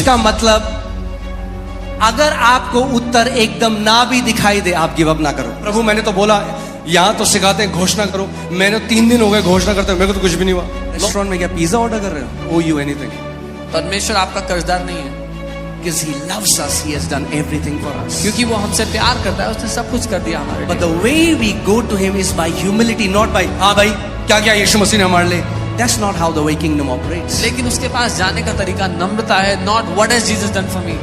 इसका मतलब अगर आपको उत्तर एकदम ना भी दिखाई दे, आप गिव अप ना करो। प्रभु मैंने तो बोला, यहाँ तो सिखाते हैं घोषणा करो, मैंने 3 दिन हो गए घोषणा करते हुए, मेरे को तो कुछ भी नहीं हुआ। रेस्टोरेंट में क्या पिज्जा ऑर्डर कर रहे हो? ओ यू एनीथिंग। परमेश्वर आपका कर्जदार नहीं है, Because he loves us, he has done everything for us. क्योंकि वो हमसे प्यार करता है, उसने सब कुछ कर दिया हमारे लिए। But the way we go to him is by humility, not by हाँ भाई क्या क्या यीशु मसीह ने हमारे लिए। That's not how the way kingdom operates. लेकिन उसके पास जाने का तरीका नम्रता है, not what has Jesus done for me।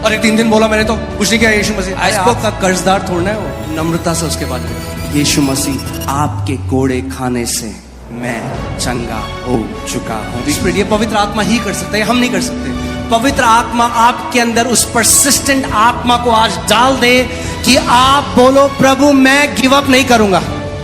अरे 3 दिन बोला मैंने तो कुछ नहीं किया यीशु मसीह। अरे आपका कर्जदार थोड़ा है वो, नम्रता से उसके बाद यीशु मसीह आपके कोड़े खाने से मैं चंगा हो चुका हूँ। ये पवित्र आत्मा ही कर सकता है, हम नहीं कर सकते। पवित्र आत्मा आपके अंदर उस परसिस्टेंट आत्मा को आज डाल दे कि आप बोलो प्रभु मैं गिव अप नहीं करूंगा,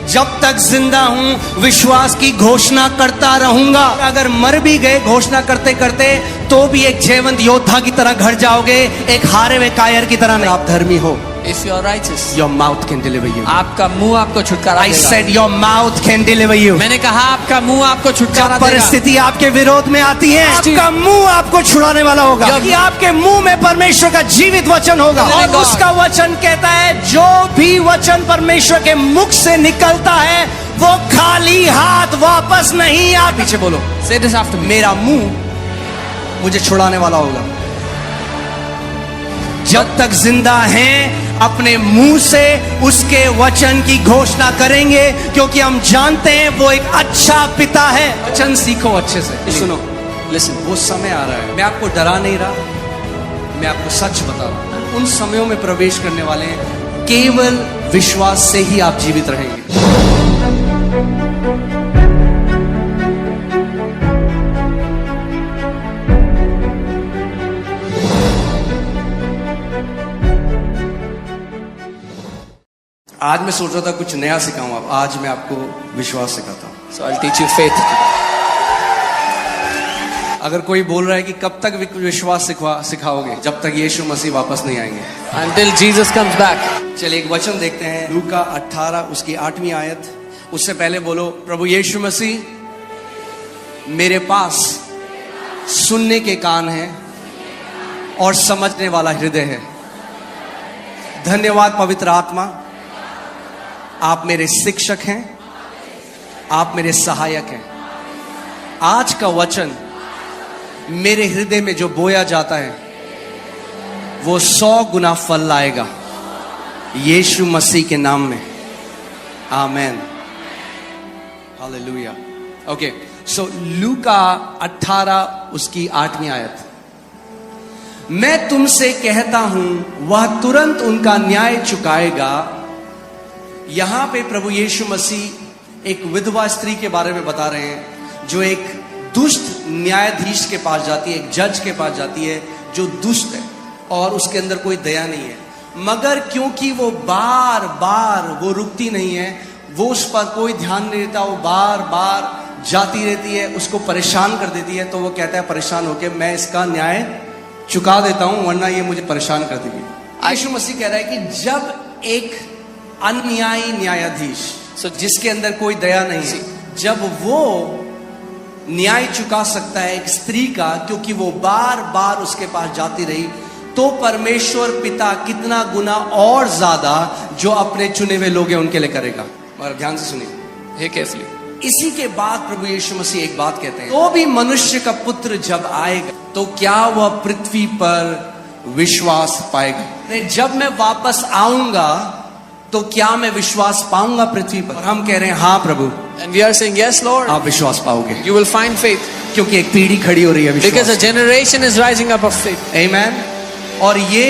जब तक जिंदा हूं विश्वास की घोषणा करता रहूंगा। अगर मर भी गए घोषणा करते करते तो भी एक जीवंत योद्धा की तरह घर जाओगे, एक हारे हुए कायर की तरह नहीं। आप धर्मी हो, If you are righteous, your mouth can deliver you. आपका मुंह आपको छुटकारा I देगा। said your mouth can deliver you. मैंने कहा आपका मुंह आपको छुटकारा जब देगा। परिस्थिति आपके विरोध में आती है, आपका मुंह आपको छुड़ाने वाला होगा, कि आपके मुंह में परमेश्वर का जीवित वचन होगा। और उसका वचन कहता है जो भी वचन परमेश्वर के मुख से निकलता है वो खाली हाथ वापस नहीं आ। पीछे बोलो, Say this after me। मेरा मुंह मुझे छुड़ाने वाला होगा। जब तक जिंदा हैं अपने मुंह से उसके वचन की घोषणा करेंगे, क्योंकि हम जानते हैं वो एक अच्छा पिता है। वचन सीखो अच्छे से। सुनो, Listen, वो समय आ रहा है, मैं आपको डरा नहीं रहा, मैं आपको सच बता रहा हूं। उन समयों में प्रवेश करने वाले हैं, केवल विश्वास से ही आप जीवित रहेंगे। आज मैं सोच रहा था कुछ नया सिखाऊं, अब आज मैं आपको विश्वास सिखाता हूं। so I'll teach you faith। अगर कोई बोल रहा है कि कब तक विश्वास सिखाओगे, जब तक यीशु मसीह वापस नहीं आएंगे। Until Jesus comes back। चलिए एक वचन देखते हैं, लूका 18 उसकी 8वीं आयत। उससे पहले बोलो प्रभु यीशु मसीह मेरे पास सुनने के कान हैं और समझने वाला हृदय है। धन्यवाद पवित्र आत्मा, आप मेरे शिक्षक हैं, आप मेरे सहायक हैं। आज का वचन मेरे हृदय में जो बोया जाता है वो 100 गुना फल लाएगा यीशु मसीह के नाम में। आमेन, हालेलुया। ओके, सो लूका 18 उसकी 8वीं आयत। मैं तुमसे कहता हूं वह तुरंत उनका न्याय चुकाएगा। यहां पे प्रभु यीशु मसीह एक विधवा स्त्री के बारे में बता रहे हैं जो एक दुष्ट न्यायाधीश के पास जाती है, एक जज के पास जाती है जो दुष्ट है और उसके अंदर कोई दया नहीं है, मगर क्योंकि वो बार बार वो रुकती नहीं है, वो उस पर कोई ध्यान नहीं देता, वो बार बार जाती रहती है, उसको परेशान कर देती है, तो वो कहता है परेशान होकर मैं इसका न्याय चुका देता हूं वरना ये मुझे परेशान कर देगी। यीशु मसीह कह रहा है कि जब एक अन्यायी न्यायाधीश, जिसके अंदर कोई दया नहीं है, जब वो न्याय चुका सकता है एक स्त्री का क्योंकि वो बार बार उसके पास जाती रही, तो परमेश्वर पिता कितना गुना और ज्यादा जो अपने चुने हुए लोग हैं उनके लिए करेगा। और ध्यान से सुनिए, हे केयरफुली। इसी के बाद प्रभु यीशु मसीह एक बात कहते हैं, तो भी मनुष्य का पुत्र जब आएगा तो क्या वह पृथ्वी पर विश्वास पाएगा? जब मैं वापस आऊंगा तो क्या मैं विश्वास पाऊंगा पृथ्वी पर? और हम कह रहे हैं हाँ प्रभु, And we are saying yes Lord, आप विश्वास पाओगे, you will find faith, क्योंकि एक पीढ़ी खड़ी हो रही है विश्वास। because a generation is rising up of faith। Amen। और ये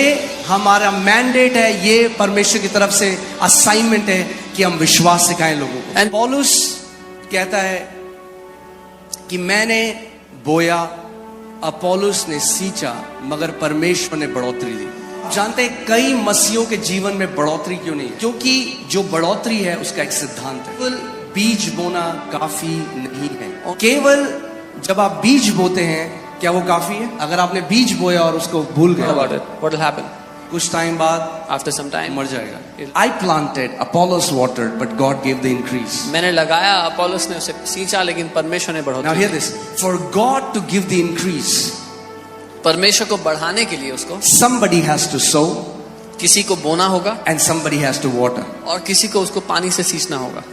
हमारा मैंडेट है, ये परमेश्वर की तरफ से असाइनमेंट है कि हम विश्वास सिखाएं लोगों को। एंड पौलुस कहता है कि मैंने बोया, अपोलोस ने सींचा, मगर परमेश्वर ने बढ़ोतरी दी। जानते हैं कई मसीहों के जीवन में बढ़ोतरी क्यों नहीं है? क्योंकि जो बढ़ोतरी है उसका एक सिद्धांत है, केवल बीज बोना काफी नहीं है। और केवल जब आप बीज बोते हैं क्या वो काफी है? अगर आपने बीज बोया और उसको भूल गए, what will happen? कुछ टाइम बाद After some time मर जाएगा। I planted, Apollos watered, but God gave the increase. मैंने लगाया, अपोलोस ने उसे सींचा, लेकिन परमेश्वर ने Now बढ़ोतरी hear this, for God to give the increase, परमेश्वर को बढ़ाने के लिए उसको somebody has to sow किसी को बोना होगा and somebody has to water. और किसी को उसको पानी से सींचना होगा।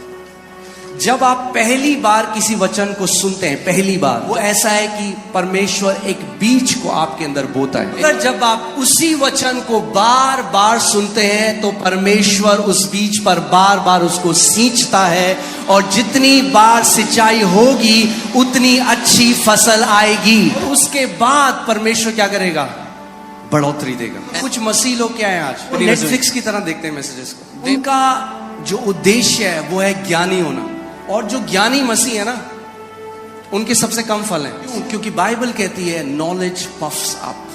जब आप पहली बार किसी वचन को सुनते हैं, पहली बार, वो ऐसा है कि परमेश्वर एक बीज को आपके अंदर बोता है। अगर जब आप उसी वचन को बार बार सुनते हैं तो परमेश्वर उस बीज पर बार बार उसको सींचता है, और जितनी बार सिंचाई होगी उतनी अच्छी फसल आएगी। उसके बाद परमेश्वर क्या करेगा? बढ़ोतरी देगा। कुछ मसीह लोग क्या है आज नेटफ्लिक्स की तरह देखते हैं मैसेजेस को। उनका जो उद्देश्य है वो है ज्ञानी होना, और जो ज्ञानी मसीह है ना, उनके सबसे कम फल हैं। क्यों? क्योंकि बाइबल कहती है नॉलेज पफ्स अप।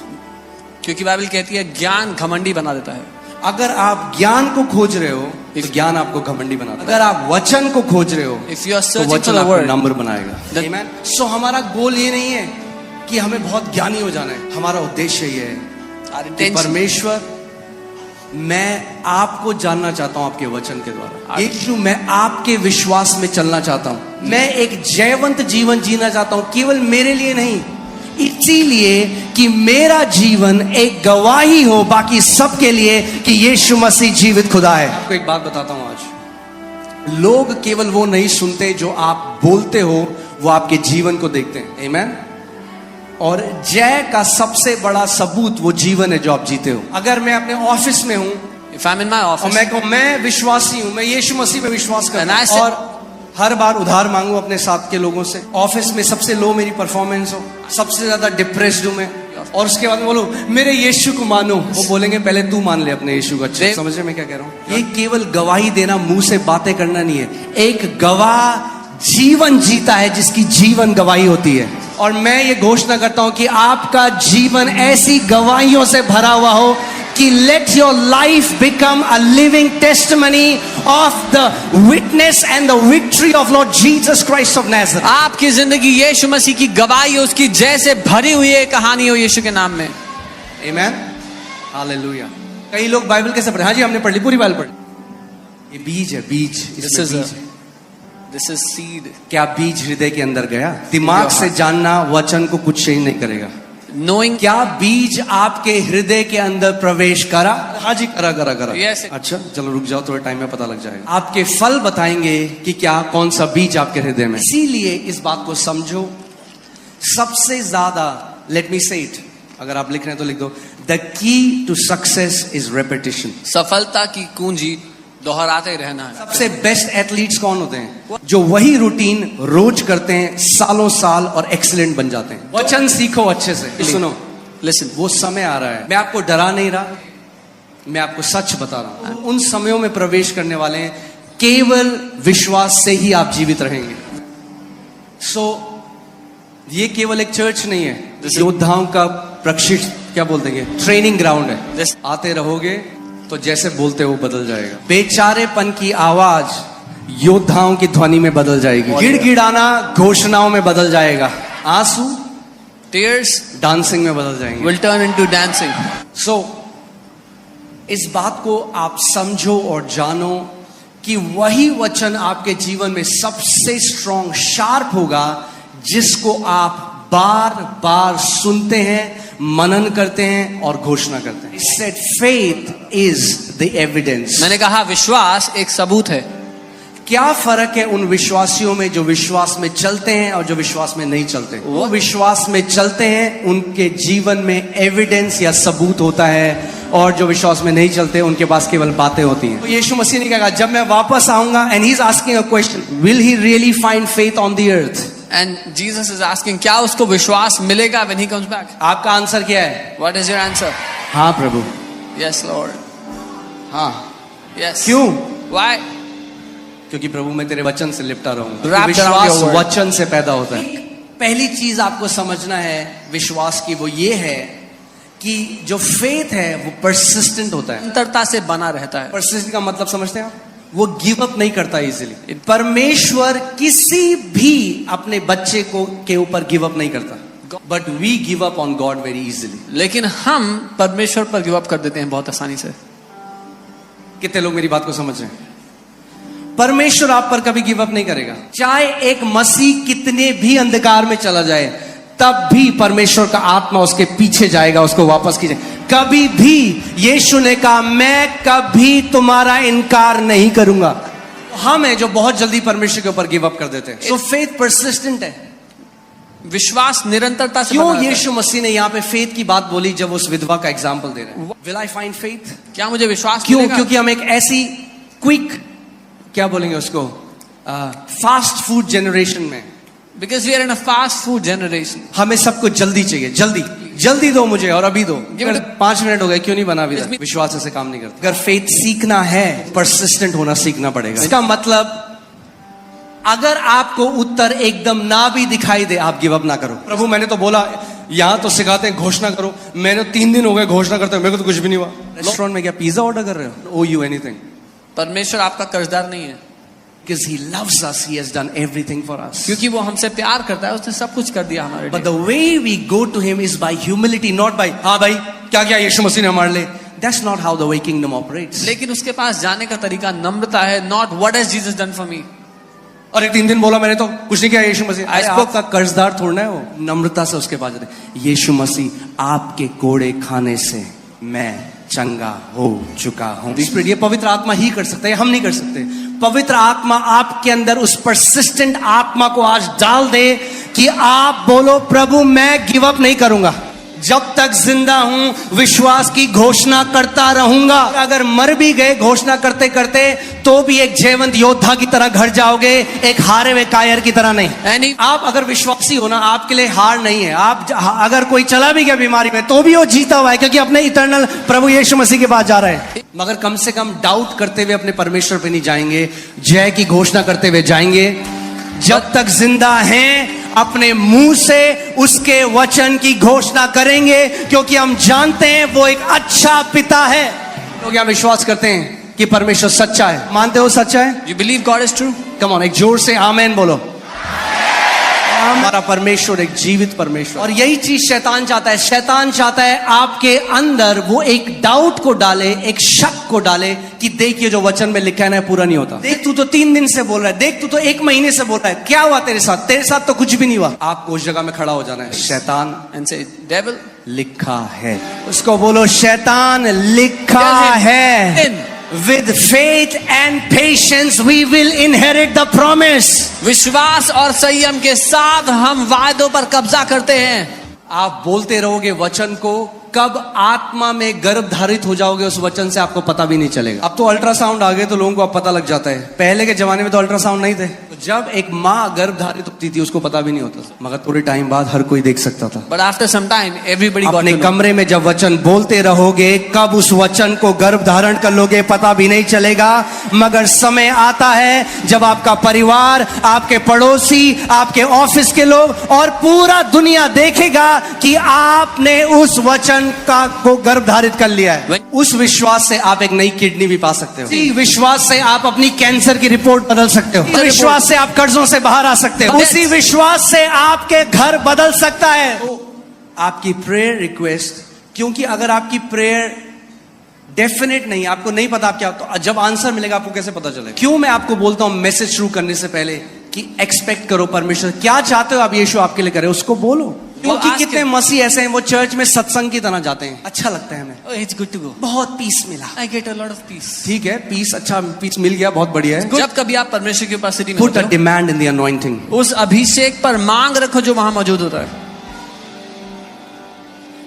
क्योंकि बाइबल कहती है ज्ञान घमंडी बना देता है। अगर आप ज्ञान को खोज रहे हो तो ज्ञान आपको घमंडी बनाता है। अगर आप वचन को खोज रहे हो If you are तो searching वचन for the आपको word, नंबर बनाएगा। then- Amen? So हमारा गोल ये नहीं है कि हमें बहुत ज्ञानी हो जाना है। हमारा उद्देश्य ये है Our कि intention- परमेश्वर, मैं आपको जानना चाहता हूं आपके वचन के द्वारा। यीशु, मैं आपके विश्वास में चलना चाहता हूं। मैं एक जयवंत जीवन जीना चाहता हूं, केवल मेरे लिए नहीं, इसीलिए कि मेरा जीवन एक गवाही हो बाकी सबके लिए कि यीशु मसीह जीवित खुदा है। आपको एक बात बताता हूं, आज लोग केवल वो नहीं सुनते जो आप बोलते हो, वो आपके जीवन को देखते हैं। आमीन। और जय का सबसे बड़ा सबूत वो जीवन है जो आप जीते हो। अगर मैं अपने ऑफिस में हूं If I'm in my और office मैं कहूं मैं विश्वासी हूं, मैं यीशु मसीह पे विश्वास करता And I हूं, say- और हर बार उधार मांगू अपने साथ के लोगों से, ऑफिस में सबसे लो मेरी परफॉर्मेंस हो, सबसे ज्यादा डिप्रेस्ड हूं मैं, और उसके बाद बोलो मेरे यीशु को मानो, वो बोलेंगे पहले तू मान ले अपने यीशु को। अच्छे समझ रहे मैं क्या कह रहा हूं? ये केवल गवाही देना, मुंह से बातें करना नहीं है। एक गवाह जीवन जीता है जिसकी जीवन गवाही होती है। और मैं ये घोषणा करता हूं कि आपका जीवन ऐसी गवाहियों से भरा हुआ हो कि let your life become a living testimony of the witness and the victory of Lord Jesus Christ of Nazareth. आपकी जिंदगी यीशु मसीह की गवाही हो, उसकी जैसे भरी हुई है कहानी हो यीशु के नाम में। आमेन, हालेलुया। कई लोग बाइबल कैसे पढ़े? हाँ जी, हमने पढ़ ली, पूरी बाइबल पढ़ी। ये बीज है, बीज। इसमें बीज है। This is seed. क्या बीज हृदय के अंदर गया? दिमाग से जानना वचन को कुछ चेंज नहीं करेगा। Knowing क्या बीज आपके हृदय के अंदर प्रवेश करा? हाँ जी, करा करा करा। Yes. अच्छा चलो रुक जाओ, थोड़े टाइम में पता लग जाएगा। आपके फल बताएंगे कि क्या कौन सा बीज आपके हृदय में। इसीलिए इस बात को समझो, सबसे ज्यादा, लेट मी से इट, अगर आप लिख रहे हैं तो लिख दो, the key to success is repetition. सफलता की कुंजी दोहराते रहना है। सबसे बेस्ट एथलीट्स कौन होते हैं? जो वही रूटीन रोज करते हैं, सालों साल, और एक्सीलेंट बन जाते हैं। वचन सीखो अच्छे से। सुनो, Listen. वो समय आ रहा है, मैं आपको डरा नहीं रहा, मैं आपको सच बता रहा हूं। उन समयों में प्रवेश करने वाले हैं, केवल विश्वास से ही आप जीवित रहेंगे। सो ये केवल एक चर्च नहीं है, योद्धाओं का प्रशिक्षण, क्या बोलते हैं, ट्रेनिंग ग्राउंड है। आते रहोगे तो जैसे बोलते हो बदल जाएगा। बेचारेपन की आवाज योद्धाओं की ध्वनि में बदल जाएगी। गिड़गिड़ाना घोषणाओं में बदल जाएगा। आंसू Tears डांसिंग में बदल जाएंगे। will turn into dancing. सो इस बात को आप समझो और जानो कि वही वचन आपके जीवन में सबसे स्ट्रॉन्ग, शार्प होगा, जिसको आप बार बार सुनते हैं, मनन करते हैं और घोषणा करते हैं। Said faith is the evidence. मैंने कहा विश्वास एक सबूत है। क्या फर्क है उन विश्वासियों में जो विश्वास में चलते हैं और जो विश्वास में नहीं चलते? वो विश्वास में चलते हैं, उनके जीवन में एविडेंस या सबूत होता है, और जो विश्वास में नहीं चलते उनके पास केवल बातें होती हैं। तो यीशु मसीह ने कहा जब मैं वापस आऊंगा, and he is asking a question, will he really find faith on the earth? And Jesus is asking, क्या उसको विश्वास मिलेगा when he comes back? आपका आंसर क्या है? What is your answer? हाँ प्रभु। Yes, Lord. हाँ। Yes. क्यों? Why? क्योंकि प्रभु मैं तेरे वचन से लिपटा रहूंगा। Wrapped around विश्वास your word. वचन से पैदा होता है। पहली चीज आपको समझना है विश्वास की, वो ये है कि जो फेथ है वो परसिस्टेंट होता है। निरंतरता से बना रहता है। परसिस्टेंट का मतलब समझते हैं आप? वो गिव अप नहीं करता इजीली। परमेश्वर किसी भी अपने बच्चे को के ऊपर गिव अप नहीं करता, but we give up on God very easily. लेकिन हम परमेश्वर पर गिव अप कर देते हैं बहुत आसानी से। कितने लोग मेरी बात को समझ रहे हैं? परमेश्वर आप पर कभी गिव अप नहीं करेगा। चाहे एक मसीह कितने भी अंधकार में चला जाए, तब भी परमेश्वर का आत्मा उसके पीछे जाएगा, उसको वापस कीजिए। कभी भी यीशु ने कहा, मैं कभी तुम्हारा इनकार नहीं करूंगा। हम है जो बहुत जल्दी परमेश्वर के ऊपर गिव अप कर देते हैं। सो फेथ परसिस्टेंट है। विश्वास निरंतरता से क्यों बना रहता है। यीशु मसीह ने यहाँ पे फेथ की बात बोली जब उस विधवा का एग्जाम्पल दे रहे हैं? Will I find faith? क्या मुझे विश्वास क्यों? मिलेगा? क्योंकि हम एक ऐसी क्विक, क्या बोलेंगे उसको, फास्ट फूड जनरेशन में, Because we are in a fast food generation. हमें सब कुछ जल्दी चाहिए। जल्दी जल्दी दो मुझे, और अभी दो। Give it अगर 5 मिनट हो गए, क्यों नहीं बना अभी तक? विश्वास ऐसे काम नहीं करता। अगर फेथ सीखना है, परसिस्टेंट होना सीखना पड़ेगा। इसका मतलब अगर आपको उत्तर एकदम ना भी दिखाई दे, आप गिव अप ना करो। प्रभु मैंने तो बोला, यहाँ तो सिखाते हैं घोषणा करो, मैंने 3 दिन हो गए घोषणा करते हुए, मेरे को तो कुछ भी नहीं हुआ। रेस्टोरेंट में क्या पिज्जा ऑर्डर कर रहे हो? ओ यू एनीथिंग? परमेश्वर आपका कर्जदार नहीं है, Because he loves us, he has done everything for us. क्योंकि वो हमसे प्यार करता है, उसने सब कुछ कर दिया हमारे But लिए। the way we go to him is by humility, not by हाँ भाई क्या क्या यीशु मसीह ने हमारे लिए। That's not how the way kingdom operates. लेकिन उसके पास जाने का तरीका नम्रता है, not what has Jesus done for me. और एक 3 दिन बोला मैंने तो कुछ नहीं किया यीशु मसीह। I spoke- आपका कर्जदार थोड़ा है वो। नम्रता से उसके पास जाते, यीशु मसीह आपके कोड़े खाने से मैं चंगा हो चुका हूं। ये पवित्र आत्मा ही कर सकता है, हम नहीं कर सकते। पवित्र आत्मा आपके अंदर उस परसिस्टेंट आत्मा को आज डाल दे कि आप बोलो, प्रभु मैं गिव अप नहीं करूंगा, जब तक जिंदा हूं विश्वास की घोषणा करता रहूंगा। अगर मर भी गए घोषणा करते करते, तो भी एक जयवंत योद्धा की तरह घर जाओगे, एक हारे हुए कायर की तरह नहीं। आप अगर विश्वासी हो ना, आपके लिए हार नहीं है। आप अगर कोई चला भी गया बीमारी में, तो भी वो जीता हुआ है, क्योंकि अपने इटर्नल प्रभु यीशु मसीह के पास जा रहे हैं। मगर कम से कम डाउट करते हुए अपने परमेश्वर पे नहीं जाएंगे, जय की घोषणा करते हुए जाएंगे। जब तक जिंदा हैं अपने मुंह से उसके वचन की घोषणा करेंगे, क्योंकि हम जानते हैं वो एक अच्छा पिता है। लोग यहाँ विश्वास करते हैं कि परमेश्वर सच्चा है। मानते हो सच्चा है? You believe God is true? Come on, एक जोर से आमेन बोलो। हमारा परमेश्वर एक जीवित परमेश्वर। और यही चीज शैतान चाहता है। शैतान चाहता है आपके अंदर वो एक डाउट को डाले, एक शक को डाले कि देखिए जो वचन में लिखा है ना पूरा नहीं होता। देख तू तो 3 दिन से बोल रहा है, देख तू तो 1 महीने से बोल रहा है, क्या हुआ तेरे साथ? तेरे साथ तो कुछ भी नहीं हुआ। आपको उस जगह में खड़ा हो जाना है। शैतान एंड से डेविल लिखा है, उसको बोलो शैतान लिखा है। With faith and patience we will inherit the promise. विश्वास और संयम के साथ हम वायदों पर कब्जा करते हैं। आप बोलते रहोगे वचन को, कब आत्मा में गर्भ धारित हो जाओगे उस वचन से आपको पता भी नहीं चलेगा। अब तो अल्ट्रासाउंड आ गए तो लोगों को अब पता लग जाता है। पहले के जमाने में तो अल्ट्रासाउंड नहीं थे। तो जब एक माँ गर्भ धारित होती थी उसको पता भी नहीं होता, मगर थोड़े टाइम बाद हर कोई देख सकता था। But after some time everybody got अपने कमरे में जब वचन बोलते रहोगे, कब उस वचन को गर्भ धारण कर लोगे पता भी नहीं चलेगा। मगर समय आता है जब आपका परिवार, आपके पड़ोसी, आपके ऑफिस के लोग और पूरा दुनिया देखेगा कि आपने उस वचन को गर्भ धारित कर लिया है। उस विश्वास से आप एक नई किडनी भी पा सकते हो। उसी विश्वास से आप अपनी कैंसर की रिपोर्ट बदल सकते हो। उसी विश्वास से आप कर्जों से बाहर आ सकते हो। उसी विश्वास से आपके घर बदल सकता है। तो आपकी प्रेयर रिक्वेस्ट, क्योंकि अगर आपकी प्रेयर डेफिनेट नहीं, आपको नहीं पता आप क्या, तो जब आंसर मिलेगा आपको कैसे पता चलेगा? क्यों मैं आपको बोलता हूं मैसेज शुरू करने से पहले कि एक्सपेक्ट करो परमेश्वर क्या चाहते हो आप यीशु आपके लिए करे, उसको बोलो। क्योंकि कितने मसीह ऐसे हैं वो चर्च में सत्संग की तरह जाते हैं, अच्छा लगता है हमें, इट्स गुड टू गो, बहुत पीस मिला, I get a lot of peace. ठीक है, पीस, अच्छा पीस मिल गया, बहुत बढ़िया है। जब कभी आप परमेश्वर की उपस्थिति में put a demand in the anointing, उस अभिषेक पर मांग रखो जो वहां मौजूद होता है।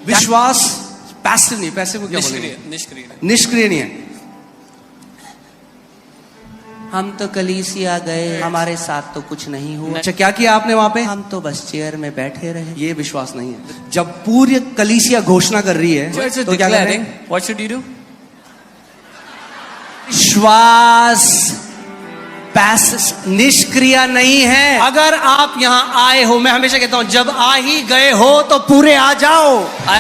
विश्वास पैसिव नहीं, पैसिव को क्या बोलेंगे? निष्क्रिय नहीं है। हम तो कलीसिया गए, हमारे साथ तो कुछ नहीं हुआ। अच्छा क्या किया आपने वहां पे? हम तो बस चेयर में बैठे रहे। ये विश्वास नहीं है। जब पूरी कलीसिया घोषणा कर रही है तो क्या करें? What should you do? विश्वास निष्क्रिय नहीं है। अगर आप यहाँ आए हो, मैं हमेशा कहता हूं जब आ ही गए हो तो पूरे आ जाओ।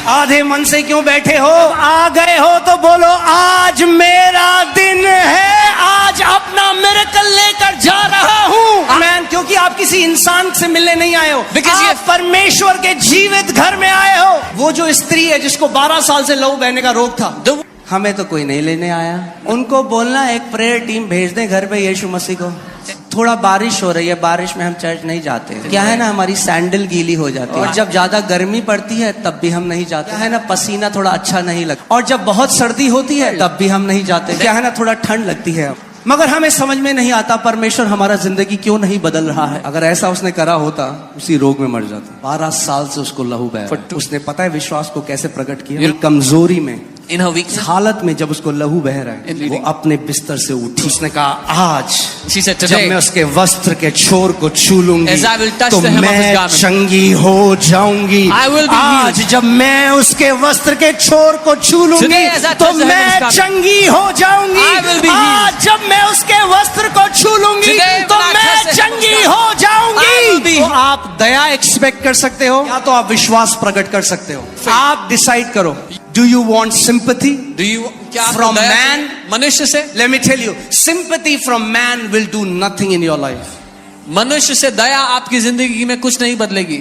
आधे मन से क्यों बैठे हो? आ गए हो तो बोलो आज मेरा दिन है, आज अपना मिरेकल लेकर जा रहा हूं मैं। क्योंकि आप किसी इंसान से मिलने नहीं आए हो, आप परमेश्वर के जीवित घर में आए हो। वो जो स्त्री है जिसको 12 साल से लहू बहने का रोग था, हमें तो कोई नहीं लेने आया। उनको बोलना एक प्रेयर टीम भेज दे घर पे यीशु मसीह को, थोड़ा बारिश हो रही है, बारिश में हम चर्च नहीं जाते। क्या है ना, हमारी सैंडल गीली हो जाती है। और जब ज्यादा गर्मी पड़ती है तब भी हम नहीं जाते। क्या है ना, पसीना थोड़ा अच्छा नहीं लगता। और जब बहुत सर्दी होती है तब भी हम नहीं जाते। क्या है ना, थोड़ा ठंड लगती है। मगर हमें समझ में नहीं आता परमेश्वर हमारा जिंदगी क्यों नहीं बदल रहा है। अगर ऐसा उसने करा होता, उसी रोग में मर जाता। 12 साल से उसको लहू बह रहा है। उसने पता है विश्वास को कैसे प्रकट किया? कमजोरी में, In her weakness, हालत में जब उसको लहू बह रहा है, वो अपने बिस्तर से उठी। उसने कहा आज she said, जब today, मैं उसके वस्त्र के छोर को छू लूंगी as I will touch तो the hem of his मैं garment, चंगी हो जाऊंगी। I will be आज healed. जब मैं उसके वस्त्र के छोर को छू लूंगी Today, as I तो touch the hem of मैं his garment, चंगी हो जाऊंगी। I will be आज जब मैं उसके वस्त्र को छू लूंगी Today, तो when I मैं touch the hem of his चंगी garment, हो I will जाऊंगी। be तो आप दया एक्सपेक्ट कर सकते हो या तो आप विश्वास प्रकट कर सकते हो। आप डिसाइड करो। Do you want sympathy do you क्या आपको From दया man? चाहिए? मनुष्य से? Let me tell you, sympathy from man will do nothing in your life. मनुष्य से दया आपकी जिंदगी में कुछ नहीं बदलेगी।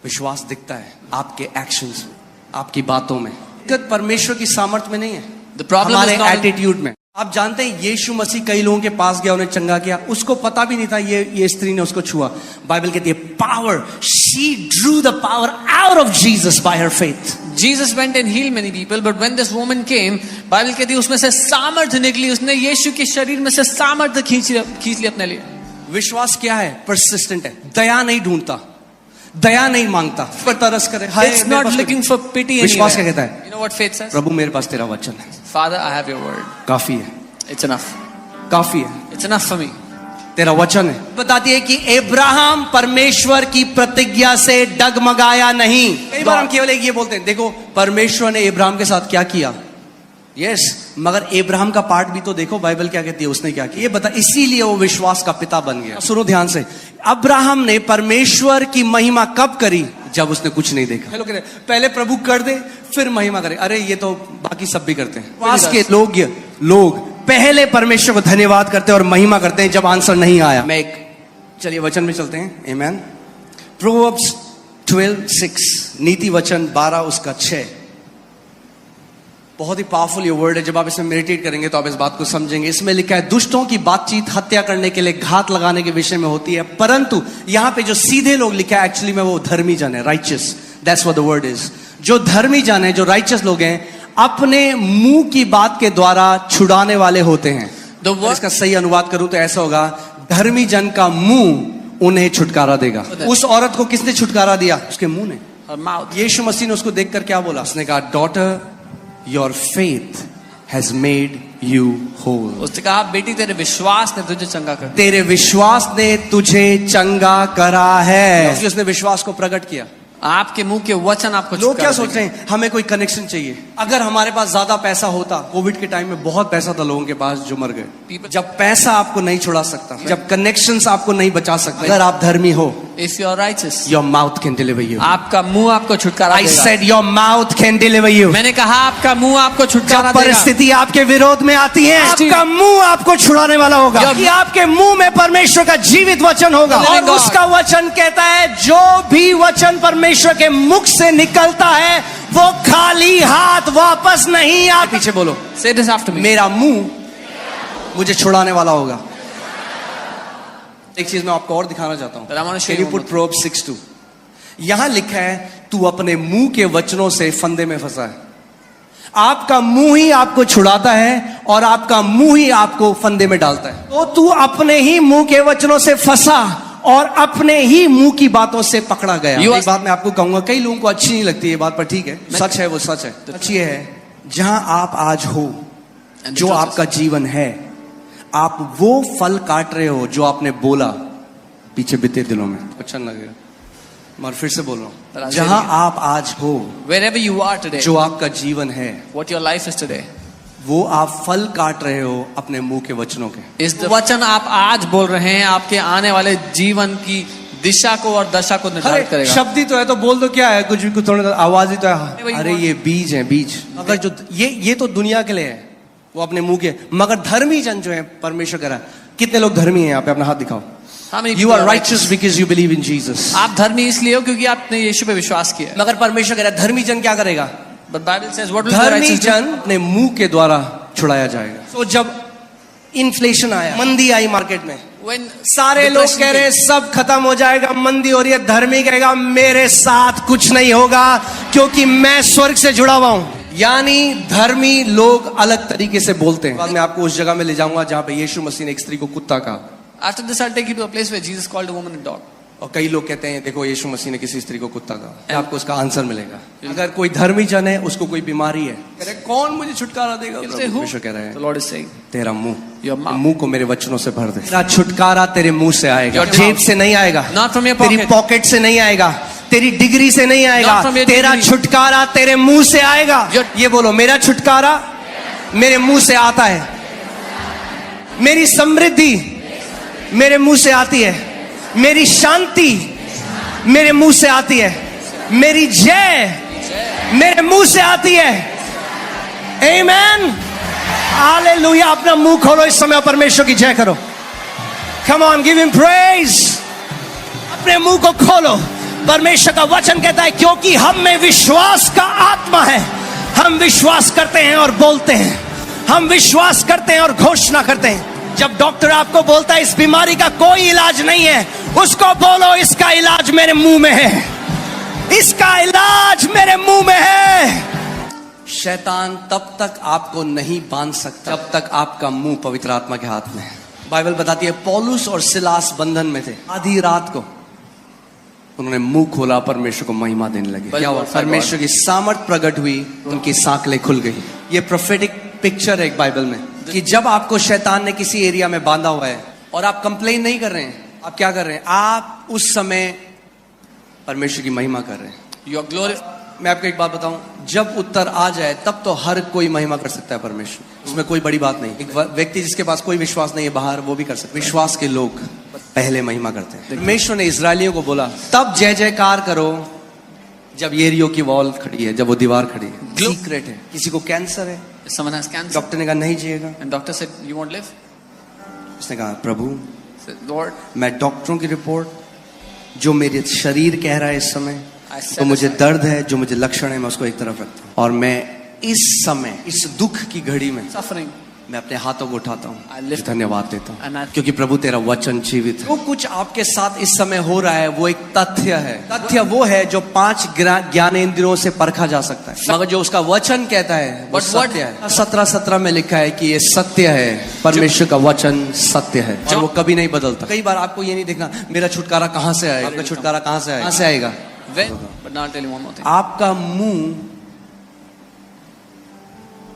विश्वास दिखता है आपके एक्शंस में, आपकी बातों में। दिक्कत परमेश्वर की सामर्थ्य में नहीं है, The problem हमारे is not in- एटीट्यूड में। आप जानते हैं यीशु मसीह कई लोगों के पास गया, उन्हें चंगा किया, उसको पता भी नहीं था ये स्त्री ने उसको छुआ। बाइबल कहती है power, she Drew the power out of Jesus bye her faith. Jesus went and healed many people, but when this woman came, Bible कहती है उसमें से सामर्थ्य निकली, उसने यीशु के शरीर में से सामर्थ्य खींच ली अपने लिए। विश्वास क्या है? परसिस्टेंट है, दया नहीं ढूंढता, दया नहीं मांगता, पर तरस करे। हाय, It's मेरे not pass looking for pity विश्वास क्या anywhere. कहता है? You know what faith says? प्रभु मेरे पास तेरा वचन है, Father, I have your word. काफी है, It's enough. काफी है, It's enough for me. तेरा वचन है। बताती है कि अब्राहम परमेश्वर की प्रतिज्ञा से डगमगाया नहीं। कई बार हम केवल एक ये बोलते हैं, देखो परमेश्वर ने अब्राहम के साथ क्या किया। यस, मगर अब्राहम का पार्ट भी तो देखो, बाइबल क्या कहती है, उसने क्या किया ये बता। इसीलिए वो विश्वास का पिता बन गया। सुनो ध्यान से, अब्राहम ने परमेश्वर की महिमा कब करी? जब उसने कुछ नहीं देखा। लोग कहते हैं, पहले प्रभु कर दे फिर महिमा करे। अरे ये तो बाकी सब भी करते हैं। विश्वास के लोग पहले परमेश्वर को धन्यवाद करते हैं और महिमा करते हैं जब आंसर नहीं आया। मैं एक, चलिए वचन में चलते हैं। आमेन। प्रोवर्ब्स 12:6, नीति वचन 12 उसका 6। बहुत ही पावरफुल ये वर्ड है। जब आप इसमें मेडिटेट करेंगे तो आप इस बात को समझेंगे। इसमें लिखा है, दुष्टों की बातचीत हत्या करने के लिए, घात लगाने के विषय में होती है, परंतु यहाँ पे जो सीधे लोग लिखा है एक्चुअली में वो धर्मी जन है, righteous. That's what the word is. जो धर्मी जन है, जो राइचियस लोग हैं, अपने मुंह की बात के द्वारा छुड़ाने वाले होते हैं। इसका सही अनुवाद करूं तो ऐसा होगा, धर्मी जन का मुंह उन्हें छुटकारा देगा। उस औरत को किसने छुटकारा दिया? उसके मुंह ने। Her mouth. यीशु मसीह ने उसको देखकर क्या बोला? उसने कहा, daughter your faith has made you whole. उसने कहा, बेटी तेरे विश्वास ने तुझे चंगा कर दिया। तेरे विश्वास ने तुझे चंगा करा है। इसलिए उसने विश्वास को प्रकट किया। आपके मुंह के वचन आपको लोग क्या छुटकारा सोच रहे हैं? हमें कोई कनेक्शन चाहिए। अगर हमारे पास ज्यादा पैसा होता, कोविड के टाइम में बहुत पैसा था लोगों के पास जो मर गए। जब पैसा आपको नहीं छुड़ा सकता, जब कनेक्शंस आपको नहीं बचा सकते, अगर आप धर्मी हो, देगा। If you are righteous, your mouth can deliver you. आपका मुंह आपको छुटकारा I देगा। said your mouth can deliver you. मैंने कहा आपका मुंह आपको छुटकारा जब देगा। परिस्थिति आपके विरोध में आती है, आपका मुंह आपको छुड़ाने वाला होगा। Your- कि आपके मुंह में परमेश्वर का जीवित वचन होगा। The living और God. उसका वचन कहता है, जो भी वचन परमेश्वर के मुख से निकलता है वो खाली हाथ वापस नहीं आ। पीछे बोलो, Say this after me. मेरा मुंह मुझे छुड़ाने वाला होगा। एक चीज मैं आपको और दिखाना चाहता हूं। But I want to show Can you you one put Proverbs 6:2? यहां लिखा है, तू अपने मुंह के वचनों से फंदे में फंसा है। आपका मुंह ही आपको छुड़ाता है और आपका मुंह ही आपको फंदे में डालता है। तो तू अपने ही मुंह के वचनों से फंसा और अपने ही मुंह की बातों से पकड़ा गया। एक बात मैं आपको कहूंगा, कई लोगों को अच्छी नहीं लगती ये बात, पर ठीक है, सच है, वो सच है। सच ये है, जहां आप आज हो, जो आपका जीवन है, आप वो फल काट रहे हो जो आपने बोला पीछे बीते दिनों में। अच्छा लगेगा, मैं फिर से बोल रहा हूं, जहां आप आज हो, Wherever you are today, जो आपका जीवन है, what your life is today, वो आप फल काट रहे हो अपने मुंह के वचनों के। इस वचन आप आज बोल रहे हैं आपके आने वाले जीवन की दिशा को और दशा को निर्धारित अरे करेगा। शब्द ही तो है, तो बोल दो क्या है, कुछ भी, कुछ थोड़ा आवाज ही तो है। वही अरे ये बीज है, बीज। अगर जो ये तो दुनिया के लिए है, वो अपने मुंह के, मगर धर्मी जन जो है परमेश्वर करा। कितने लोग धर्मी हैं यहाँ पे? अपना हाथ दिखाओ। How many you people are are righteous because you believe in Jesus. आप धर्मी इसलिए हो क्योंकि आपने यीशु पे विश्वास किया है। मगर परमेश्वर कह रहा है, धर्मी जन क्या करेगा? But Bible says what will the धर्मी righteous do? जन अपने मुंह के द्वारा छुड़ाया जाएगा। तो जब इन्फ्लेशन आया, मंदी आई मार्केट में, When सारे लोग depression कह रहे हैं came, सब खत्म हो जाएगा, मंदी हो रही है, धर्मी कहेगा मेरे साथ कुछ नहीं होगा क्योंकि मैं स्वर्ग से जुड़ा हुआ हूं। यानी धर्मी लोग अलग तरीके से बोलते हैं। बाद में आपको उस जगह में ले जाऊंगा जहां पे यीशु मसीह ने एक स्त्री को कुत्ता कहा। after this, I'll take you to a place where Jesus called a woman a dog. और कई लोग कहते हैं देखो यीशु मसीह ने किसी स्त्री को कुत्ता कहा, आपको उसका आंसर मिलेगा। अगर कोई धर्मी जन है, उसको कोई बीमारी है, कह रहे कौन मुझे छुटकारा देगा? He'll say, who? परमेश्वर कह रहे The हैं Lord is saying, तेरा मुंह, your mouth. मुंह को मेरे वचनों से भर दे। तेरा छुटकारा तेरे मुंह से आएगा, Your जेब mouth. से नहीं आएगा, Not from your तेरी pocket. पॉकेट से नहीं आएगा, तेरी डिग्री से नहीं आएगा, Not from your तेरा degree. छुटकारा तेरे मुंह से आएगा। ये बोलो, मेरा छुटकारा मेरे मुंह से आता है, मेरी समृद्धि मेरे मुंह से आती है, मेरी शांति मेरे मुंह से आती है, मेरी जय मेरे मुंह से आती है। आमेन, हालेलुया। अपना मुंह खोलो इस समय, परमेश्वर की जय करो। Come on, give him praise. अपने मुंह को खोलो। परमेश्वर का वचन कहता है क्योंकि हम में विश्वास का आत्मा है, हम विश्वास करते हैं और बोलते हैं, हम विश्वास करते हैं और घोषणा करते हैं। जब डॉक्टर आपको बोलता है इस बीमारी का कोई इलाज नहीं है, उसको बोलो इसका इलाज मेरे मुंह में है, इसका इलाज मेरे मुंह में है। शैतान तब तक आपको नहीं बांध सकता जब तक आपका मुंह पवित्र आत्मा के हाथ में है। बाइबल बताती है पौलुस और सिलास बंधन में थे, आधी रात को उन्होंने मुंह खोला, परमेश्वर को महिमा देने लगे। क्या हुआ? परमेश्वर की सामर्थ प्रकट हुई, उनकी सांकलें खुल गई। ये प्रोफेटिक पिक्चर है एक बाइबल में कि जब आपको शैतान ने किसी एरिया में बांधा हुआ है और आप कंप्लेन नहीं कर रहे हैं, आप क्या कर रहे हैं? आप उस समय परमेश्वर की महिमा कर रहे हैं। your glory. मैं आपको एक बात बताऊं, जब उत्तर आ जाए तब तो हर कोई महिमा कर सकता है परमेश्वर, उसमें कोई बड़ी बात नहीं। एक व्यक्ति जिसके पास कोई विश्वास नहीं है बाहर, वो भी कर सकता है। विश्वास के लोग पहले महिमा करते हैं। परमेश्वर ने इजरायलियों को बोला तब जय जयकार करो जब यरीहो की वॉल खड़ी है, जब वो दीवार खड़ी है। सीक्रेट है। किसी को कैंसर है, If someone has cancer, doctor ने कहा नहीं जिएगा, and doctor said, you won't live? उसने कहा प्रभु Said, Lord, मैं डॉक्टरों की रिपोर्ट जो मेरे शरीर कह रहा है इस समय, I said तो मुझे aside. दर्द है, जो मुझे लक्षण है, मैं उसको एक तरफ रखता हूँ और मैं इस समय इस दुख की घड़ी में suffering, मैं अपने हाथों को उठाता I हूँ, lift धन्यवाद देता and हूँ I- क्योंकि प्रभु तेरा वचन जीवित है। जो कुछ आपके साथ इस समय हो रहा है वो एक तथ्य है। तथ्य वो है जो 5 ज्ञानेंद्रियों से परखा जा सकता है, मगर जो उसका वचन कहता है वो But what- सत्य है। 17:17 में लिखा है कि ये सत्य है, परमेश्वर का वचन सत्य है और वो कभी नहीं बदलता। कई बार आपको ये नहीं देखना मेरा छुटकारा कहाँ से आएगा, आपका छुटकारा कहाँ से आएगा, कहाँ से आएगा? when? But now I'll tell you one more thing. आपका मुंह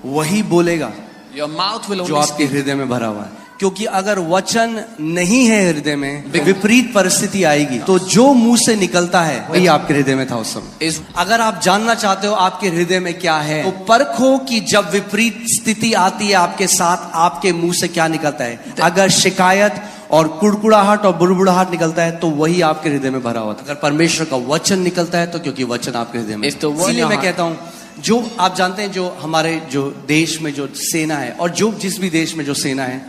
वही बोलेगा Your mouth will जो only आपके speak. हृदय में भरा हुआ है, क्योंकि अगर वचन नहीं है हृदय में, विपरीत परिस्थिति आएगी, तो जो मुंह से निकलता है वही आपके हृदय में था उस समय। Is अगर आप जानना चाहते हो आपके हृदय में क्या है, तो परखो कि जब विपरीत स्थिति आती है आपके साथ, आपके मुंह से क्या निकलता है। अगर शिकायत और कुड़कुड़ाहट और बुड़बुड़ाहट निकलता है तो वही आपके हृदय में भरा हुआ था। अगर परमेश्वर का वचन निकलता है तो क्योंकि वचन आपके हृदय में। If the word इसलिए in मैं your कहता हूँ, जो आप जानते हैं जो हमारे जो देश में जो सेना है और जो जिस भी देश में जो सेना है,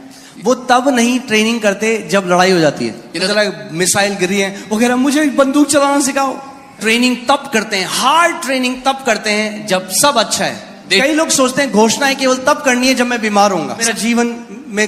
वो तब नहीं ट्रेनिंग करते जब लड़ाई हो जाती है। मिसाइल गिरी है, वो कह रहा है मुझे बंदूक चलाना सिखाओ। ट्रेनिंग तब करते हैं, हार्ड ट्रेनिंग तब करते हैं जब सब अच्छा है। कई लोग सोचते हैं घोषणाएं केवल तब करनी है जब मैं बीमार होऊंगा, मेरा जीवन में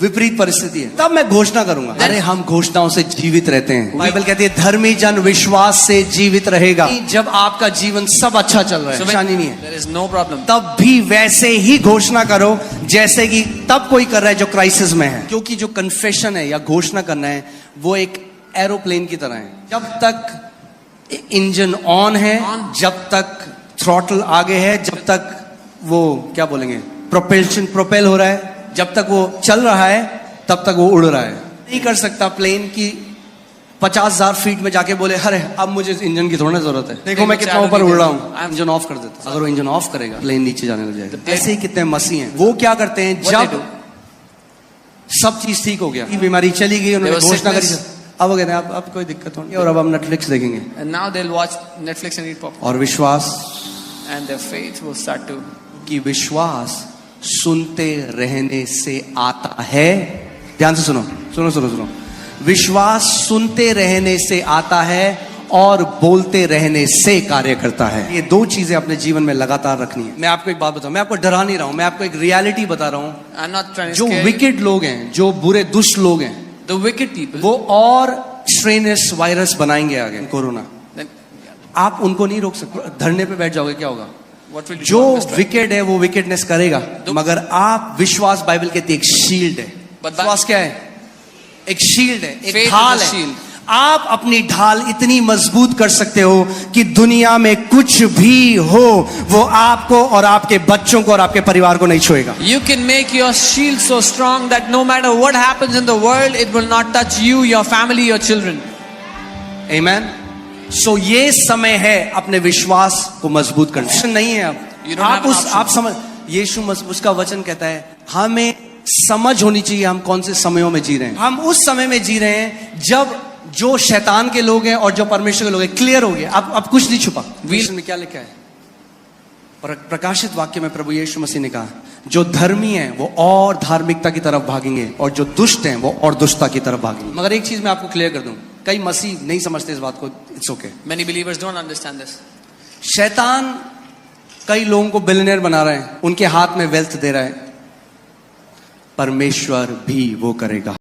विपरीत परिस्थिति है, तब मैं घोषणा करूंगा। अरे हम घोषणाओं से जीवित रहते हैं। बाइबल कहती है धर्मी जन विश्वास से जीवित रहेगा। जब आपका जीवन सब अच्छा चल रहा है, परेशानी नहीं है, there is no problem. तब भी वैसे ही घोषणा करो जैसे कि तब कोई कर रहा है जो क्राइसिस में है। क्योंकि जो कन्फेशन है या घोषणा करना है वो एक एरोप्लेन की तरह है। जब तक इंजन ऑन है, जब तक थ्रॉटल आगे है, जब तक वो क्या बोलेंगे प्रोपेल हो रहा है, जब तक वो चल रहा है तब तक वो उड़ रहा है। नहीं कर सकता प्लेन की 50,000 फीट में जाके बोले अरे अब मुझे इंजन की थोड़ी जरूरत है, देखो मैं कितना ऊपर उड़ रहा हूँ, इंजन ऑफ कर देता। अगर वो इंजन ऑफ करेगा प्लेन नीचे जाने लग जाएगा। ऐसे ही कितने मसीह हैं, वो क्या करते हैं जब सब चीज ठीक हो गया, बीमारी चली गई, उन्होंने घोषणा करी, अब वो कहते हैं अब कोई दिक्कत नहीं और अब हम नेटफ्लिक्स देखेंगे। And now they'll watch Netflix and eat popcorn. और विश्वास And their faith will start to. कि विश्वास सुनते रहने से आता है। ध्यान से सुनो सुनो सुनो सुनो। विश्वास सुनते रहने से आता है और बोलते रहने से कार्य करता है। ये 2 चीजें अपने जीवन में लगातार रखनी है। मैं आपको एक बात बताऊं, मैं आपको डरा नहीं रहा हूं, मैं आपको एक रियलिटी बता रहा हूं। I'm not trying to जो scare you. विकेट लोग हैं, जो बुरे दुष्ट लोग हैं, The wicked people. वो और स्ट्रेनस वायरस बनाएंगे आगे, कोरोना। Then आप उनको नहीं रोक सकते। धरने पे बैठ जाओगे, क्या होगा? what will you जो do on this trial? Wicked है वो विकेडनेस करेगा, मगर आप विश्वास, बाइबल कहती है, एक शील्ड है। But विश्वास क्या है? एक शील्ड है, एक Faith is ढाल a है। shield. आप अपनी ढाल इतनी मजबूत कर सकते हो कि दुनिया में कुछ भी हो वो आपको और आपके बच्चों को और आपके परिवार को नहीं छुएगा। You can make your shield so strong that no matter what happens in the world, it will not touch you, your family, your children. Amen. So ये समय है अपने विश्वास को मजबूत करना। नहीं है You अब don't have an option. आप समझ, यीशु उसका वचन कहता है हमें समझ होनी चाहिए हम कौन से समयों में जी रहे हैं। हम उस समय में जी रहे हैं जब जो शैतान के लोग हैं और जो परमेश्वर के लोग हैं क्लियर हो गए। अब कुछ नहीं छुपा। विजन में क्या लिखा है? प्रकाशित वाक्य में प्रभु यीशु मसीह ने कहा जो धर्मी हैं वो और धार्मिकता की तरफ भागेंगे और जो दुष्ट हैं वो और दुष्टता की तरफ भागेंगे। मगर एक चीज मैं आपको क्लियर कर दूं, कई मसीह नहीं समझते इस बात को। It's okay. Many believers don't understand this. शैतान कई लोगों को बिलियनियर बना रहे हैं, उनके हाथ में वेल्थ दे रहा है। परमेश्वर भी वो करेगा।